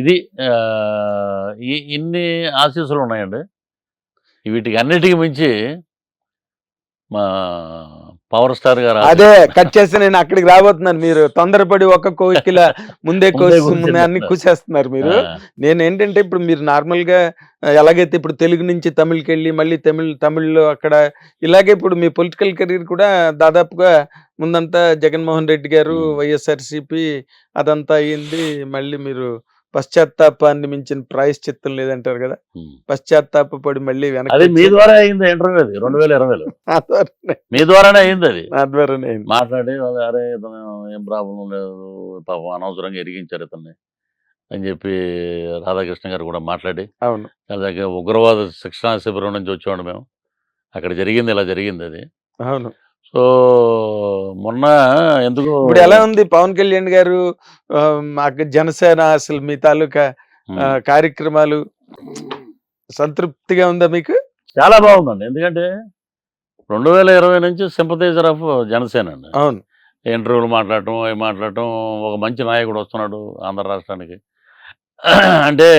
ఇది ఇన్ని ఆశీస్సులు ఉన్నాయండి. వీటికి అన్నిటికి మించి మా పవర్ స్టార్ గారు అదే కట్ చేసి నేను అక్కడికి రాబోతున్నాను. మీరు తొందరపడి ఒక కోకిల ముందే ముందే అన్ని కూసేస్తున్నారు మీరు. నేను ఏంటంటే ఇప్పుడు మీరు నార్మల్ గా ఎలాగైతే ఇప్పుడు తెలుగు నుంచి తమిళ్కి వెళ్ళి మళ్ళీ తమిళ్లో అక్కడ ఇలాగే ఇప్పుడు మీ పొలిటికల్ కెరీర్ కూడా దాదాపుగా ముందంతా జగన్మోహన్ రెడ్డి గారు వైఎస్ఆర్సిపి అదంతా అయ్యింది. మళ్ళీ మీరు పశ్చాత్తాపాన్ని మించిన ప్రాయశ్చిత్తం లేదంటారు కదా, పశ్చాత్తాప పడి మళ్ళీ అది మీ ద్వారా అయింది ఇంటర్వ్యూ. అది 2020లో మీ ద్వారానే అయింది. అది నా ద్వారానే అయింది. మాట్లాడి అరే ఇతను ఏం ప్రాబ్లం లేదు, పాపం అనవసరంగా ఎరిగించారు ఇతన్ని అని చెప్పి రాధాకృష్ణ గారు కూడా మాట్లాడి, అవును అలాగే ఉగ్రవాద శిక్షణా శిబిరం నుంచి వచ్చేవాడు మేము, అక్కడ జరిగింది ఇలా జరిగింది అది. అవును. సో మొన్న ఎందుకు ఇప్పుడు ఎలా ఉంది పవన్ కళ్యాణ్ గారు జనసేన అసలు మీ తాలూకా కార్యక్రమాలు సంతృప్తిగా ఉందా మీకు? చాలా బాగుందండి. ఎందుకంటే 2020 నుంచి సింపథైజర్ ఆఫ్ జనసేన అండి. అవును. ఇంటర్వ్యూలు మాట్లాడటం అవి మాట్లాడటం, ఒక మంచి నాయకుడు వస్తున్నాడు ఆంధ్ర రాష్ట్రానికి అంటే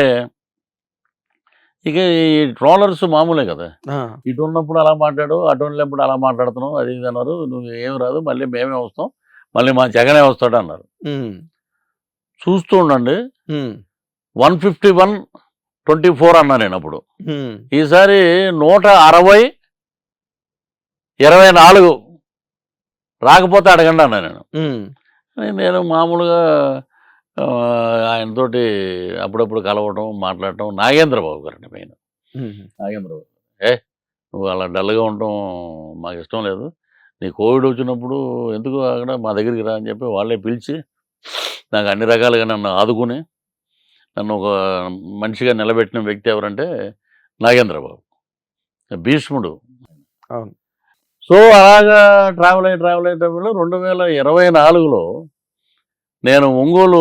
ఇక ఈ ట్రోలర్స్ మామూలే కదా, ఇటు ఉన్నప్పుడు అలా మాట్లాడు అటు ఉన్నప్పుడు అలా మాట్లాడుతున్నావు అది ఇది అన్నారు. నువ్వు ఏమి రాదు, మళ్ళీ మేమే వస్తాం, మళ్ళీ మా జగనే వస్తాడు అన్నారు. చూస్తూ ఉండండి 151-24 అన్నా నేను అప్పుడు. ఈసారి 160-24 రాకపోతే అడగండి అన్నా నేను. నేను మామూలుగా ఆయనతోటి అప్పుడప్పుడు కలవటం మాట్లాడటం. నాగేంద్రబాబు గారండి మెయిన్. నాగేంద్రబాబు నువ్వు అలా డల్గా ఉండటం మాకు ఇష్టం లేదు, నీ కోవిడ్ వచ్చినప్పుడు ఎందుకు అక్కడ మా దగ్గరికి రా అని చెప్పి వాళ్ళే పిలిచి నాకు అన్ని రకాలుగా నన్ను ఆదుకుని నన్ను ఒక మనిషిగా నిలబెట్టిన వ్యక్తి ఎవరంటే నాగేంద్రబాబు, భీష్ముడు. అవును. సో అలాగా ట్రావెల్ అయ్యేటప్పుడు 2024లో నేను ఒంగోలు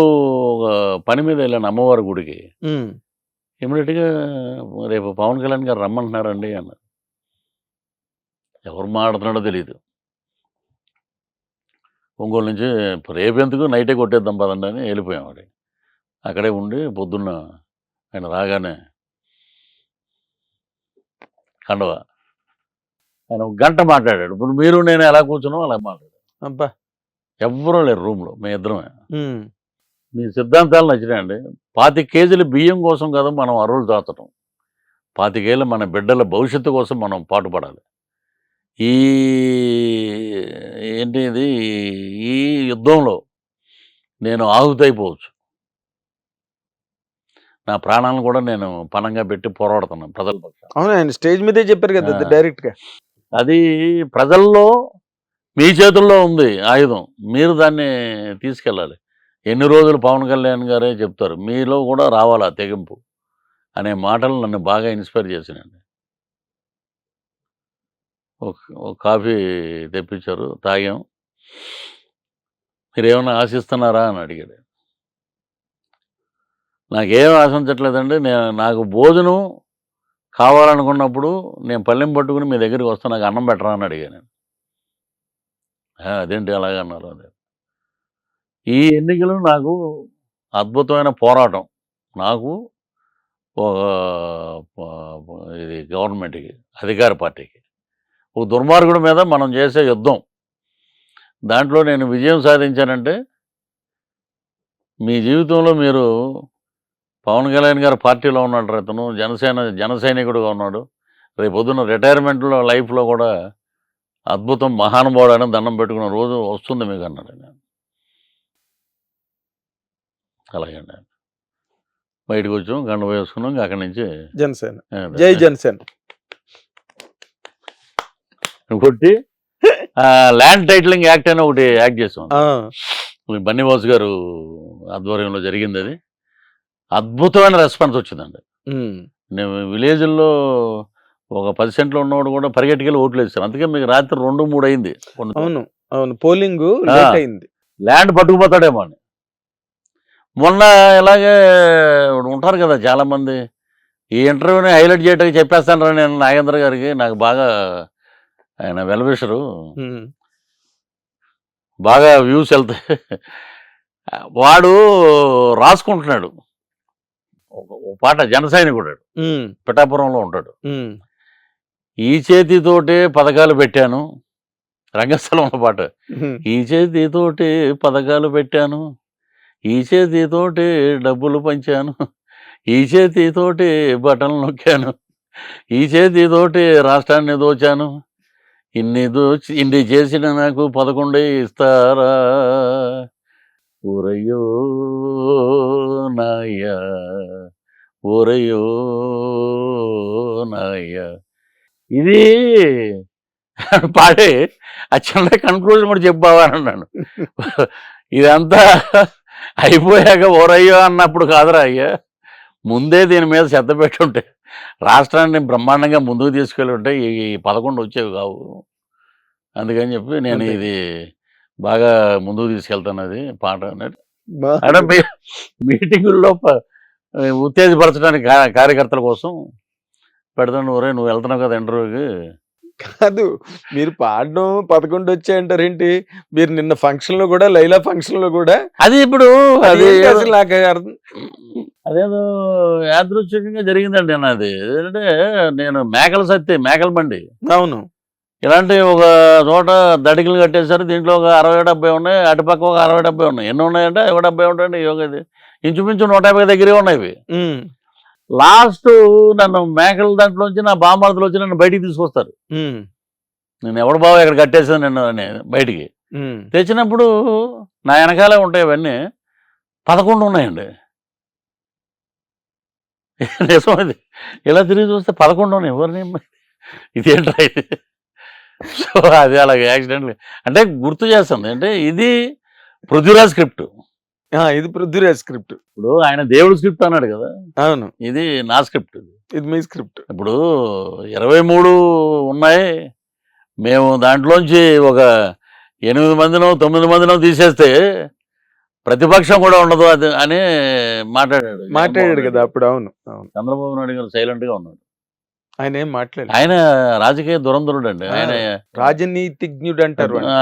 ఒక పని మీద వెళ్ళాను అమ్మవారి గుడికి. ఇమీడియట్గా రేపు పవన్ కళ్యాణ్ గారు రమ్మంటున్నారండి అన్నారు. ఎవరు మాట్లాడుతున్నాడో తెలియదు. ఒంగోలు నుంచి రేపు ఎందుకు నైటే కొట్టేద్దాం పదండి అని వెళ్ళిపోయాం. అది అక్కడే ఉండి పొద్దున్న ఆయన రాగానే కండవ ఆయన 1 గంట మాట్లాడాడు. ఇప్పుడు మీరు నేను ఎలా కూర్చున్నాం అలా మాట్లాడాడు. అబ్బా ఎవ్వరూ లేరు రూమ్లో, మేము ఇద్దరమే. మీ సిద్ధాంతాలు నచ్చినాయండి. 25 కేజీల బియ్యం కోసం కదా మనం అరువులు దాచటం, 25 ఏళ్ళ మన బిడ్డల భవిష్యత్తు కోసం మనం పాటుపడాలి. ఈ ఏంటి ఇది, ఈ యుద్ధంలో నేను ఆహుతైపోవచ్చు, నా ప్రాణాలను కూడా నేను పణంగా పెట్టి పోరాడుతున్నాను ప్రజల పక్షాన. అవును, ఆయన స్టేజ్ మీదే చెప్పారు కదా డైరెక్ట్గా. అది ప్రజల్లో మీ చేతుల్లో ఉంది ఆయుధం, మీరు దాన్ని తీసుకెళ్ళాలి. ఎన్ని రోజులు పవన్ కళ్యాణ్ గారే చెప్తారు, మీలో కూడా రావాలా తెగింపు అనే మాటలు నన్ను బాగా ఇన్స్పైర్ చేసినండి. ఒక కాఫీ తెప్పించారు, తాగాం. మీరేమన్నా ఆశిస్తున్నారా అని అడిగాడు. నాకేం ఆశించట్లేదండి, నాకు భోజనం కావాలనుకున్నప్పుడు నేను పళ్ళెం పట్టుకుని మీ దగ్గరికి వస్తాను, నాకు అన్నం పెట్టరా అని అడిగాను. అదేంటి అలాగన్నారు. అదే ఈ ఎన్నికలు నాకు అద్భుతమైన పోరాటం. నాకు ఇది గవర్నమెంట్కి, అధికార పార్టీకి, ఒక దుర్మార్గుడి మీద మనం చేసే యుద్ధం. దాంట్లో నేను విజయం సాధించానంటే మీ జీవితంలో మీరు పవన్ కళ్యాణ్ గారు పార్టీలో ఉన్నాడు, అతను జన సైనికుడుగా ఉన్నాడు, రేపు పొద్దున్న రిటైర్మెంట్లో లైఫ్లో కూడా అద్భుతం మహానుభావుడు అని దండం పెట్టుకున్న రోజు వస్తుంది మీకు అన్నాడు. నేను అలాగే బయటకు వచ్చాం, గంట వేసుకున్నాం. ఇంకా అక్కడి నుంచి జనసేన, జై జనసేన కొట్టి ల్యాండ్ టైటిలింగ్ యాక్ట్ అని ఒకటి యాక్ట్ చేసాం. బన్నీవాసు గారు ఆధ్వర్యంలో జరిగింది. అది అద్భుతమైన రెస్పాన్స్ వచ్చిందండి. నేను విలేజ్లో ఒక 10 సెంట్లు ఉన్నవాడు కూడా పరిగెట్టుకెళ్ళి ఓట్లు వేస్తారు. అందుకే మీకు రాత్రి 2-3 అయింది. అవును అవును, పోలింగ్ లేట్ అయింది. ల్యాండ్ పట్టుకుపోతాడేమో అని. మొన్న ఇలాగే ఉంటారు కదా చాలామంది, ఈ ఇంటర్వ్యూని హైలైట్ చేయడానికి చెప్పేస్తాను నేను నాగేంద్ర గారికి. నాకు బాగా ఆయన వెల్విషరు, బాగా వ్యూస్ వెళ్తాయి. వాడు రాసుకుంటున్నాడు ఒక పాట జనసైనికుడు ఉమ్, పిఠాపురంలో ఉంటాడు. ఉమ్, ఈ చేతితోటే పథకాలు పెట్టాను, రంగస్థలంలో పాట. ఉమ్. ఈ చేతితోటే పథకాలు పెట్టాను, ఈ చేతితోటే డబ్బులు పంచాను, ఈ చేతితోటే బటన్లు నొక్కాను, ఈ చేతితోటే రాష్ట్రాన్ని దోచాను, ఇన్ని చేసిన నాకు 11 ఇస్తారా, ఊరయ్యో నాయ్యా, ఊరయ్యో నాయ్యా. ఇది పాడే ఆ చిన్న కన్క్లూజన్ కూడా చెప్పావా అని అన్నాను. ఇదంతా అయిపోయాక ఓరయ్యో అన్నప్పుడు కాదురా అయ్యా, ముందే దీని మీద శ్రద్ధ పెట్టుంటే రాష్ట్రాన్ని బ్రహ్మాండంగా ముందుకు తీసుకెళ్ళి ఉంటే ఈ 11 వచ్చేవి కావు. అందుకని చెప్పి నేను అంతే. ఇది బాగా ముందుకు తీసుకెళ్తాను అది పాట అన్నట్టు. బా- అంటే మీటింగుల్లో ఉత్తేజపరచడానికి కార్యకర్తల కోసం పెడతాను. ఒరే నువ్వు వెళ్తున్నావు కదా ఇంటర్వ్యూకి, కాదు, మీరు పాడడం 11 వచ్చాయంటారేంటి? మీరు నిన్న ఫంక్షన్ లో కూడా, లైలా ఫంక్షన్ లో కూడా అది ఇప్పుడు అది అదేంటి అసలు నాకు అర్థం. అదేదో యాదృచ్ఛికంగా జరిగిందండి నాది. ఏంటంటే నేను మేకల బండి అవును. ఇలాంటి ఒక చోట దడికలు కట్టేశారు. దీంట్లో ఒక 60-70 ఉన్నాయి, అటుపక్క ఒక 60-70 ఉన్నాయి. ఎన్ని ఉన్నాయంటే 70 ఉంటాయండి. యోగది ఇంచుమించు 150 దగ్గరే ఉన్నాయి ఇవి. ఉమ్, లాస్ట్ నన్ను మేకల దాంట్లోంచి నా బామర్దులు వచ్చి నన్ను బయటికి తీసుకొస్తారు. ఉమ్, నేను ఎవడు బావ ఇక్కడ కట్టేసాను నిన్ను అని బయటికి ఉమ్. తెచ్చినప్పుడు నా వెనకాలే ఉంటాయి అవన్నీ. 11 ఉన్నాయండి. నిజం ఇది. ఇలా తిరిగి చూస్తే 11 ఉన్నాయి. ఎవరిని ఇదేంట్రా ఇది? సో అది అలాగే యాక్సిడెంట్ అంటే గుర్తు చేస్తుంది. అంటే ఇది పృథ్వీరాజ్ స్క్రిప్ట్. ఆ, ఇది పృథ్వీరాజ్ స్క్రిప్ట్. ఇప్పుడు ఆయన దేవుడు స్క్రిప్ట్ అన్నాడు కదా, అవును, ఇది నా స్క్రిప్ట్. ఇది మీ స్క్రిప్ట్. ఇప్పుడు 23 ఉన్నాయి. మేము దాంట్లోంచి ఒక 8 మందినో 9 మందినో తీసేస్తే ప్రతిపక్షం కూడా ఉండదు అది అని మాట్లాడాడు కదా అప్పుడు. అవును, అవును. చంద్రబాబు నాయుడు గారు సైలెంట్ గా ఉన్నాడు. ఆయన ఏం మాట్లాడారు. ఆయన రాజకీయ దురంధరుడు అండి. ఆయన రాజనీతిజ్ఞుడు అంటారు వాడిని.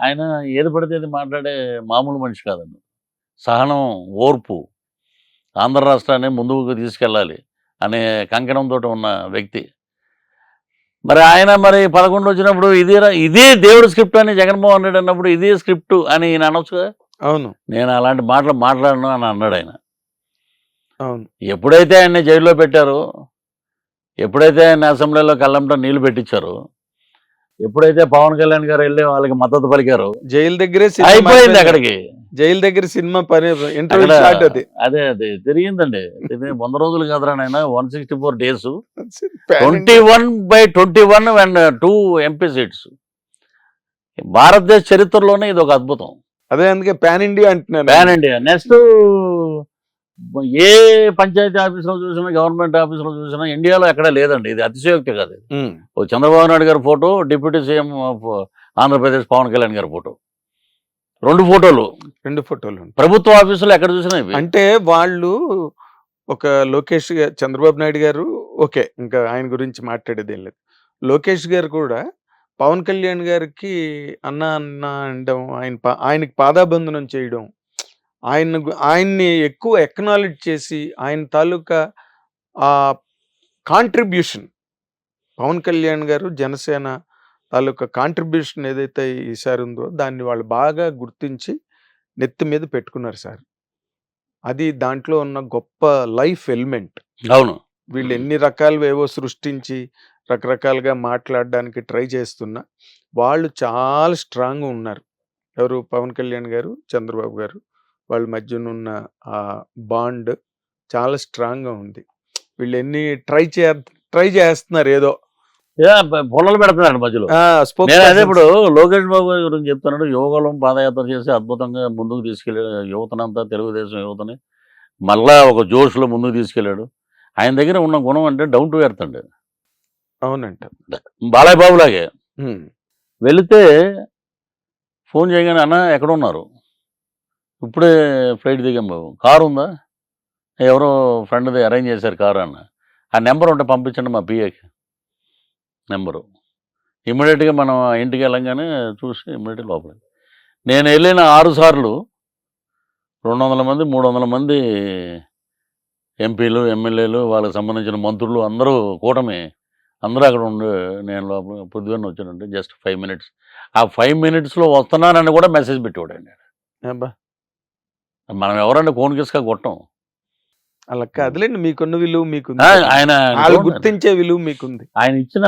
ఆయన ఏది పడితే అది మాట్లాడే మామూలు మనిషి కాదండి. సహనం, ఓర్పు, ఆంధ్ర రాష్ట్రాన్ని ముందుకు తీసుకెళ్ళాలి అనే కంకణంతో ఉన్న వ్యక్తి. మరి ఆయన 11 వచ్చినప్పుడు ఇదే దేవుడు స్క్రిప్ట్ అని జగన్మోహన్ రెడ్డి అన్నప్పుడు ఇదే స్క్రిప్ట్ అని ఈయన అనొచ్చు. అవును, నేను అలాంటి మాటలు మాట్లాడను అని అన్నాడు ఆయన. అవును. ఎప్పుడైతే ఆయన్ని జైల్లో పెట్టారో, ఎప్పుడైతే ఆయన అసెంబ్లీలో కళ్ళంట నీళ్లు పెట్టించారో, ఎప్పుడైతే పవన్ కళ్యాణ్ గారు వెళ్ళి వాళ్ళకి మద్దతు పలికారో, జైలు దగ్గరే సినిమా అయిపోయింది మారిపోయింది. అక్కడికి. జైలు దగ్గర సినిమా పని ఇంటర్వ్యూ అక్కడ స్టార్ట్ అది. అదే తిరిగిందండి. 100 రోజులు కాదురా నాయన, 164 days, Pan India. 21/21 and 2 MP seats. భారతదేశ చరిత్రలోనే ఇది ఒక అద్భుతం. అదే అందుకే పాన్ ఇండియా అంటున్నాను. Pan India. నెక్స్ట్ ఏ పంచాయతీ ఆఫీసులో చూసినా, గవర్నమెంట్ ఆఫీసులో చూసినా ఇండియాలో ఎక్కడా లేదండి. ఇది అతిశయోక్తి కాదు. ఉమ్, ఓ చంద్రబాబు నాయుడు గారి photo, deputy CM of Andhra Pradesh Pawan Kalyan గారి ఫోటో, 2 ఫోటోలు 2 ఫోటోలు ఉంటాయి. ప్రభుత్వ ఆఫీసులో ఎక్కడ చూసినా ఇవి. అంటే వాళ్ళు ఒక లోకేష్ గారు, చంద్రబాబు నాయుడు గారు, ఓకే, ఇంకా ఆయన గురించి మాట్లాడేది ఏం లేదు. లోకేష్ గారు కూడా పవన్ కళ్యాణ్ గారికి అన్న అన్న అనడం, ఆయనకి పాదాబంధనం చేయడం, ఆయన్ని ఎక్కువ ఎక్నాలెడ్జ్ చేసి ఆయన తాలూకా ఆ కాంట్రిబ్యూషన్, పవన్ కళ్యాణ్ గారు జనసేన తాలూకా కాంట్రిబ్యూషన్ ఏదైతే ఈసారి ఉందో దాన్ని వాళ్ళు బాగా గుర్తించి నెత్తి మీద పెట్టుకున్నారు సార్. అది దాంట్లో ఉన్న గొప్ప లైఫ్ ఎలిమెంట్. అవును. వీళ్ళు ఎన్ని రకాలువేవో సృష్టించి రకరకాలుగా మాట్లాడడానికి ట్రై చేస్తున్నా వాళ్ళు చాలా స్ట్రాంగ్గా ఉన్నారు. ఎవరు? పవన్ కళ్యాణ్ గారు, చంద్రబాబు గారు. వాళ్ళ మధ్యనున్న ఆ బాండ్ చాలా స్ట్రాంగ్గా ఉంది. వీళ్ళు ఎన్ని ట్రై చేస్తున్నారు ఏదో పొలాలు పెడుతున్నాడు మధ్యలో. నేను అదే ఇప్పుడు లోకేష్ బాబు గారి గురించి చెప్తున్నాడు. యువకులం పాదయాత్ర చేసి అద్భుతంగా ముందుకు తీసుకెళ్ళాడు యువతనంతా, తెలుగుదేశం యువతని మళ్ళా ఒక జోష్లో ముందుకు తీసుకెళ్ళాడు. ఆయన దగ్గర ఉన్న గుణం అంటే డౌన్ టు ఎర్త్ అండి. అవునంట. బాలయ్య బాబు లాగే ఉమ్, వెళితే ఫోన్ చేయగానే అన్న ఎక్కడ ఉన్నారు, ఇప్పుడే ఫ్లైట్ దిగాం బాబు, కారు ఉందా, ఎవరో ఫ్రెండ్ది అరేంజ్ చేశారు కారు అన్న, ఆ నెంబర్ ఉంటే పంపించండి మా పిఏకి నెంబరు. ఇమ్మీడియట్గా మనం ఇంటికి వెళ్ళంగానే చూసి ఇమ్మీడియట్గా లోపలికి. నేను వెళ్ళిన 6 సార్లు 200 మంది 300 మంది ఎంపీలు ఎమ్మెల్యేలు వాళ్ళకి సంబంధించిన మంత్రులు అందరూ కూటమి అందరూ అక్కడ ఉండి నేను లోపల పొద్దున్న వచ్చానంటే జస్ట్ 5 మినిట్స్. ఆ 5 మినిట్స్లో వస్తున్నానని కూడా మెసేజ్ పెట్టేవాడండి. అబ్బా మనం ఎవరంటే కోన్కిస్కా కొట్టం. అలా కాదులేండి, మీకున్న విలువ మీకుంది, ఆయన వాళ్ళు గుర్తించే విలువ మీకుంది. ఆయన ఇచ్చిన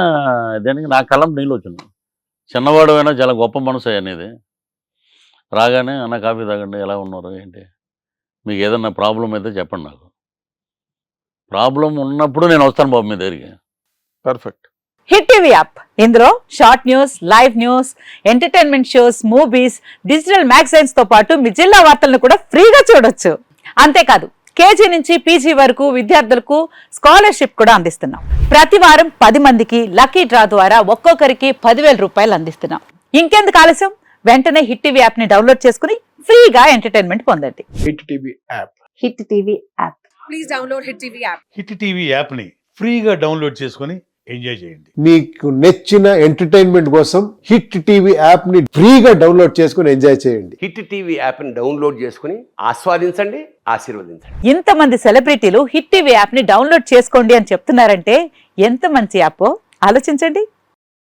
దానికి నా కళ్ళం నీళ్ళు వచ్చింది. చిన్నవాడు అయినా చాలా గొప్ప మనసు అనేది. రాగానే అన్న కాఫీ తాగండి, ఎలా ఉన్నారు ఏంటి, మీకు ఏదన్నా ప్రాబ్లం అయితే చెప్పండి, నాకు ప్రాబ్లం ఉన్నప్పుడు నేను వస్తాను బాబు మీ దగ్గరికి. పర్ఫెక్ట్. హిట్ టీవీ యాప్, ఇందులో short news, live news, entertainment shows, movies, digital magazines తో పాటు మీ జిల్లా వార్తలను కూడా ఫ్రీగా చూడొచ్చు. అంతేకాదు కేజీ నుంచి పీజీ వరకు విద్యార్థులకు స్కాలర్షిప్ కూడా అందిస్తున్నాం. ప్రతి వారం 10 మందికి లక్కీ డ్రా ద్వారా ఒక్కొక్కరికి 10,000 రూపాయలు అందిస్తున్నాం. ఇంకెందుకు ఆలస్యం, వెంటనే హిట్ టీవీ యాప్ ని డౌన్లోడ్ చేసుకుని ఫ్రీగా ఎంటర్టైన్మెంట్ పొందండి. Hit TV app. Hit TV app. Please download Hit TV app. Hit TV యాప్ని ఫ్రీగా డౌన్లోడ్ చేసుకొని ఎంజాయ్ చేయండి. మీకు నచ్చిన ఎంటర్టైన్మెంట్ కోసం హిట్ టీవీ యాప్ ని ఫ్రీగా డౌన్లోడ్ చేసుకుని ఎంజాయ్ చేయండి. హిట్ టీవీ యాప్ని డౌన్లోడ్ చేసుకుని ఆస్వాదించండి, ఆశీర్వదించండి. ఇంతమంది సెలబ్రిటీలు హిట్ టీవీ యాప్ ని డౌన్లోడ్ చేసుకోండి అని చెప్తున్నారంటే ఎంత మంచి యాప్ ఆలోచించండి.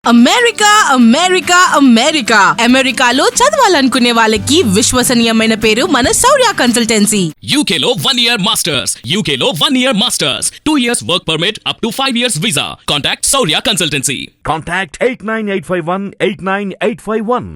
అమెరికా అమెరికా అమెరికా అమెరికాలో చదవాలనుకునే వాళ్ళకి విశ్వసనీయమైన పేరు మన శౌర్య కన్సల్టెన్సీ. UK లో 1 year masters. UK లో 1 year masters. 2 years work permit up to 5 years visa. Contact Saurya Consultancy. Contact 89851 89851.